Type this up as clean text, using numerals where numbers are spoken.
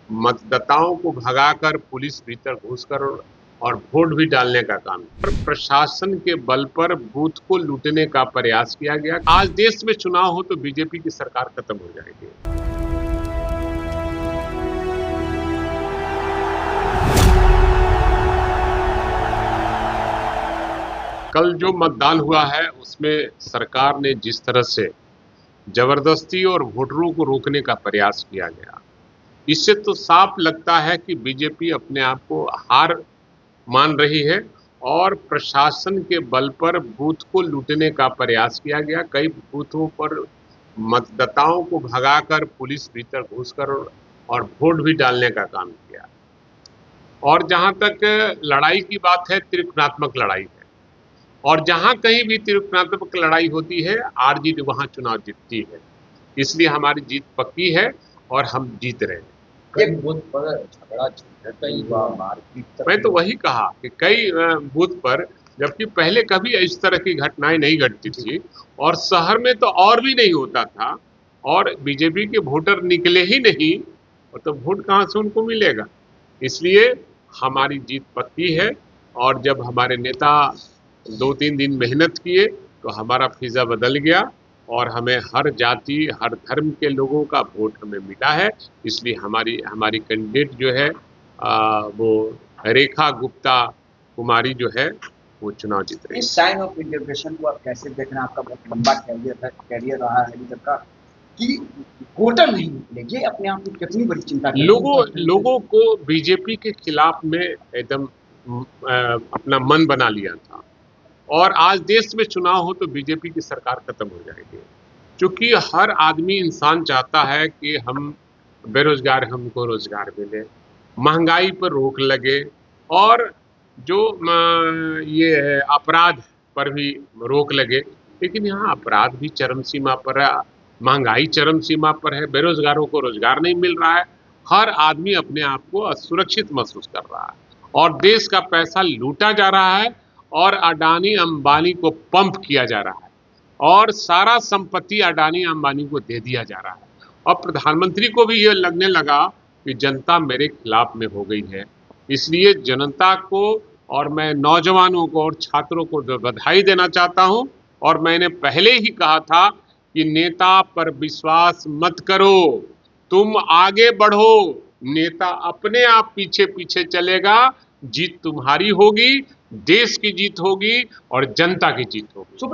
मतदाताओं को भगाकर पुलिस भीतर घुसकर और वोट भी डालने का काम पर प्रशासन के बल पर बूथ को लूटने का प्रयास किया गया। आज देश में चुनाव हो तो बीजेपी की सरकार खत्म हो जाएगी। कल जो मतदान हुआ है उसमें सरकार ने जिस तरह से जबरदस्ती और वोटरों को रोकने का प्रयास किया गया, इससे तो साफ लगता है कि बीजेपी अपने आप को हार मान रही है और प्रशासन के बल पर बूथ को लूटने का प्रयास किया गया। कई बूथों पर मतदाताओं को भगाकर पुलिस भीतर घुसकर और वोट भी डालने का काम किया। और जहां तक लड़ाई की बात है, त्रिकोणात्मक लड़ाई है और जहां कहीं भी त्रिकोणात्मक लड़ाई होती है, आरजेडी वहां चुनाव जीतती है। इसलिए हमारी जीत पक्की है और हम जीत रहे हैं। एक बूथ पर झगड़ा कई बार मारपीट, मैं तो वही कहा कि कई बूथ पर, जबकि पहले कभी इस तरह की घटनाएं नहीं घटती थी और शहर में तो और भी नहीं होता था और बीजेपी के वोटर निकले ही नहीं, और तो वोट कहां से उनको मिलेगा। इसलिए हमारी जीत पक्की है और जब हमारे नेता 2-3 दिन मेहनत किए तो हमारा फिजा बदल गया और हमें हर जाति हर धर्म के लोगों का वोट हमें मिला है। इसलिए हमारी कैंडिडेट जो है वो रेखा गुप्ता कुमारी जो है वो चुनाव जीत रही है। इस साइन ऑफ इंटीग्रेशन को आप कैसे देख रहे हैं? आपका बहुत लंबा कैरियर रहा है अभी तक का, कि वोटर नहीं निकलेंगे, अपने आप में कितनी बड़ी चिंता। लोगों को बीजेपी के खिलाफ में एकदम अपना मन बना लिया था और आज देश में चुनाव हो तो बीजेपी की सरकार खत्म हो जाएगी, क्योंकि हर आदमी इंसान चाहता है कि हम बेरोजगार हमको रोजगार मिले, महंगाई पर रोक लगे और जो ये अपराध पर भी रोक लगे। लेकिन यहाँ अपराध भी चरम सीमा पर है, महंगाई चरम सीमा पर है, बेरोजगारों को रोजगार नहीं मिल रहा है, हर आदमी अपने आप को असुरक्षित महसूस कर रहा है और देश का पैसा लूटा जा रहा है और अडानी अंबानी को पंप किया जा रहा है और सारा संपत्ति अडानी अंबानी को दे दिया जा रहा है। और प्रधानमंत्री को भी यह लगने लगा कि जनता मेरे खिलाफ में हो गई है। इसलिए जनता को और मैं नौजवानों को और छात्रों को बधाई देना चाहता हूं और मैंने पहले ही कहा था कि नेता पर विश्वास मत करो, तुम आगे बढ़ो, नेता अपने आप पीछे पीछे चलेगा, जीत तुम्हारी होगी, देश की जीत होगी और जनता की जीत होगी।